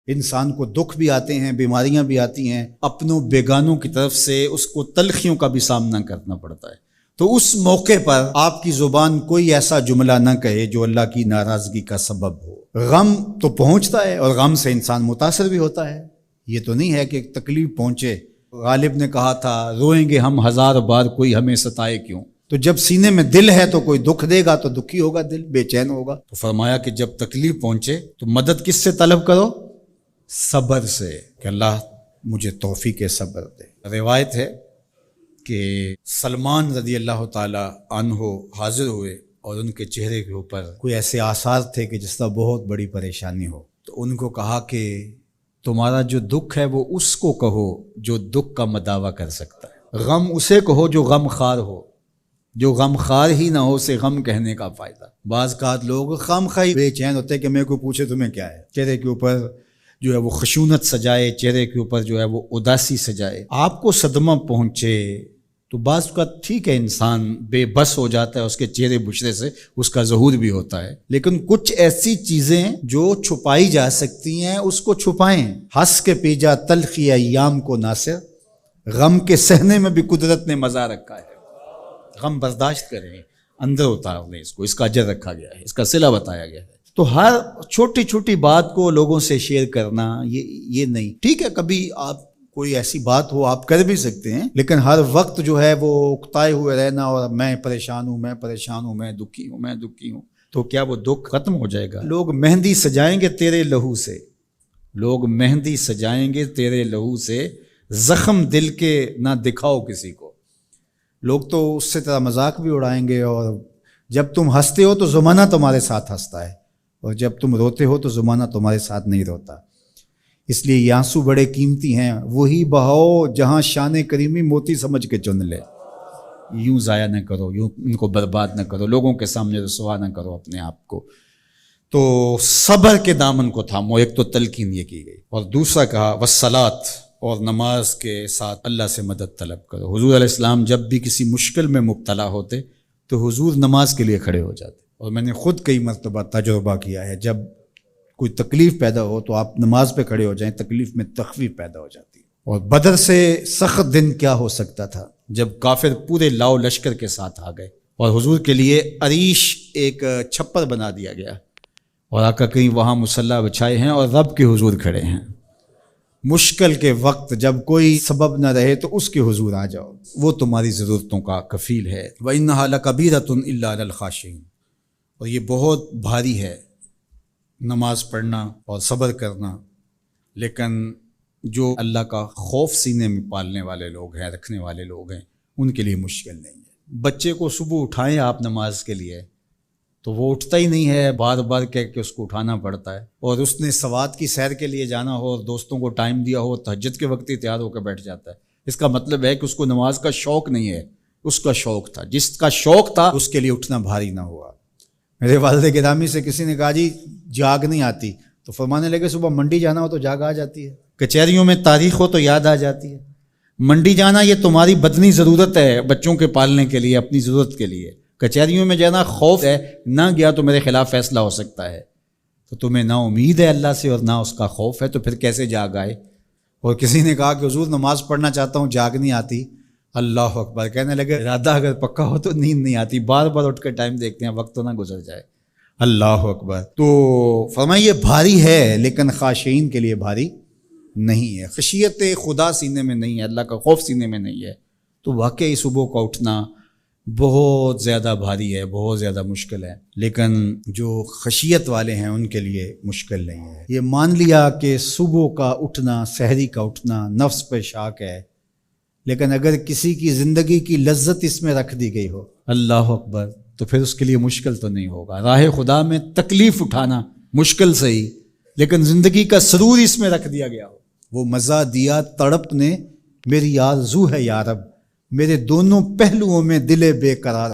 انسان کو دکھ بھی آتے ہیں، بیماریاں بھی آتی ہیں، اپنوں بیگانوں کی طرف سے اس کو تلخیوں کا بھی سامنا کرنا پڑتا ہے۔ تو اس موقع پر آپ کی زبان کوئی ایسا جملہ نہ کہے جو اللہ کی ناراضگی کا سبب ہو۔ غم تو پہنچتا ہے اور غم سے انسان متاثر بھی ہوتا ہے، یہ تو نہیں ہے کہ تکلیف پہنچے۔ غالب نے کہا تھا روئیں گے ہم 1000 بار کوئی ہمیں ستائے کیوں۔ تو جب سینے میں دل ہے تو کوئی دکھ دے گا تو دکھی ہوگا، دل بے چین ہوگا۔ تو فرمایا کہ جب تکلیف پہنچے تو مدد کس سے طلب کرو؟ صبر سے، کہ اللہ مجھے توفیق صبر دے۔ روایت ہے کہ سلمان رضی اللہ تعالی عنہ حاضر ہوئے اور ان کے چہرے کے اوپر کوئی ایسے آثار تھے کہ جس طرح بہت بڑی پریشانی ہو۔ تو ان کو کہا کہ تمہارا جو دکھ ہے وہ اس کو کہو جو دکھ کا مداوع کر سکتا ہے، غم اسے کہو جو غم خار ہو، جو غم خار ہی نہ ہو اسے غم کہنے کا فائدہ۔ بعض اوقات لوگ خام خواہ بے چین ہوتے کہ میرے کو پوچھے تمہیں کیا ہے، چہرے کے اوپر جو ہے وہ خشونت سجائے، چہرے کے اوپر جو ہے وہ اداسی سجائے۔ آپ کو صدمہ پہنچے تو بعض کا ٹھیک ہے، انسان بے بس ہو جاتا ہے، اس کے چہرے بچھڑے سے اس کا ظہور بھی ہوتا ہے، لیکن کچھ ایسی چیزیں جو چھپائی جا سکتی ہیں اس کو چھپائیں۔ ہنس کے پی جا تلخی ایام کو ناصر، غم کے سہنے میں بھی قدرت نے مزہ رکھا ہے۔ غم برداشت کریں، اندر اتار لیں اس کو، اس کا اجر رکھا گیا ہے، اس کا صلہ بتایا گیا ہے۔ تو ہر چھوٹی چھوٹی بات کو لوگوں سے شیئر کرنا یہ نہیں ٹھیک ہے، کبھی آپ کوئی ایسی بات ہو آپ کر بھی سکتے ہیں، لیکن ہر وقت جو ہے وہ اکتائے ہوئے رہنا اور میں پریشان ہوں، میں پریشان ہوں، میں دکھی ہوں، میں دکھی ہوں، تو کیا وہ دکھ ختم ہو جائے گا؟ لوگ مہندی سجائیں گے تیرے لہو سے، لوگ مہندی سجائیں گے تیرے لہو سے، زخم دل کے نہ دکھاؤ کسی کو۔ لوگ تو اس سے طرح مذاق بھی اڑائیں گے، اور جب تم ہنستے ہو تو زمانہ تمہارے ساتھ ہنستا ہے، اور جب تم روتے ہو تو زمانہ تمہارے ساتھ نہیں روتا۔ اس لیے یہ آنسو بڑے قیمتی ہیں، وہی بہاؤ جہاں شان کریمی موتی سمجھ کے چن لے۔ یوں ضائع نہ کرو، یوں ان کو برباد نہ کرو، لوگوں کے سامنے رسوا نہ کرو اپنے آپ کو۔ تو صبر کے دامن کو تھامو، ایک تو تلقین یہ کی گئی، اور دوسرا کہا والصلاۃ، اور نماز کے ساتھ اللہ سے مدد طلب کرو۔ حضور علیہ السلام جب بھی کسی مشکل میں مبتلا ہوتے تو حضور نماز کے لیے کھڑے ہو جاتے، اور میں نے خود کئی مرتبہ تجربہ کیا ہے، جب کوئی تکلیف پیدا ہو تو آپ نماز پہ کھڑے ہو جائیں، تکلیف میں تخفیف پیدا ہو جاتی ہے۔ اور بدر سے سخت دن کیا ہو سکتا تھا جب کافر پورے لاؤ لشکر کے ساتھ آ گئے، اور حضور کے لیے عریش ایک چھپر بنا دیا گیا، اور آقا کہیں وہاں مصلی بچھائے ہیں اور رب کے حضور کھڑے ہیں۔ مشکل کے وقت جب کوئی سبب نہ رہے تو اس کے حضور آ جاؤ، وہ تمہاری ضرورتوں کا کفیل ہے۔ وَإِنَّهَا لَكَبِيرَةٌ إِلَّا عَلَى الْخَاشِعِينَ، اور یہ بہت بھاری ہے نماز پڑھنا اور صبر کرنا، لیکن جو اللہ کا خوف سینے میں پالنے والے لوگ ہیں، رکھنے والے لوگ ہیں، ان کے لیے مشکل نہیں ہے۔ بچے کو صبح اٹھائیں آپ نماز کے لیے تو وہ اٹھتا ہی نہیں ہے، بار بار کہہ کے اس کو اٹھانا پڑتا ہے، اور اس نے سوات کی سیر کے لیے جانا ہو اور دوستوں کو ٹائم دیا ہو، تہجد کے وقت ہی تیار ہو کے بیٹھ جاتا ہے۔ اس کا مطلب ہے کہ اس کو نماز کا شوق نہیں ہے، اس کا شوق تھا، جس کا شوق تھا اس کے لیے اٹھنا بھاری نہ ہوا۔ میرے والد گرامی سے کسی نے کہا جی جاگ نہیں آتی، تو فرمانے لگے صبح منڈی جانا ہو تو جاگ آ جاتی ہے، کچہریوں میں تاریخ ہو تو یاد آ جاتی ہے۔ منڈی جانا یہ تمہاری بدنی ضرورت ہے بچوں کے پالنے کے لیے، اپنی ضرورت کے لیے۔ کچہریوں میں جانا خوف ہے، نہ گیا تو میرے خلاف فیصلہ ہو سکتا ہے، تو تمہیں نہ امید ہے اللہ سے اور نہ اس کا خوف ہے، تو پھر کیسے جاگ آئے؟ اور کسی نے کہا کہ حضور نماز پڑھنا چاہتا ہوں، جاگ نہیں آتی۔ اللہ اکبر، کہنے لگے ارادہ اگر پکا ہو تو نیند نہیں آتی، بار بار اٹھ کے ٹائم دیکھتے ہیں وقت تو نہ گزر جائے۔ اللہ اکبر۔ تو فرمایا یہ بھاری ہے لیکن خاشعین کے لیے بھاری نہیں ہے، خشیت خدا سینے میں نہیں ہے، اللہ کا خوف سینے میں نہیں ہے، تو واقعی صبح کا اٹھنا بہت زیادہ بھاری ہے، بہت زیادہ مشکل ہے، لیکن جو خشیت والے ہیں ان کے لیے مشکل نہیں ہے۔ یہ مان لیا کہ صبح کا اٹھنا، سحری کا اٹھنا نفس پہ شاک ہے، لیکن اگر کسی کی زندگی کی لذت اس میں رکھ دی گئی ہو، اللہ اکبر، تو پھر اس کے لیے مشکل تو نہیں ہوگا۔ راہ خدا میں تکلیف اٹھانا مشکل صحیح، لیکن زندگی کا سرور اس میں رکھ دیا گیا ہو۔ وہ مزہ دیا تڑپ نے، میری آرزو ہے یا رب، میرے دونوں پہلوؤں میں دل بے قرار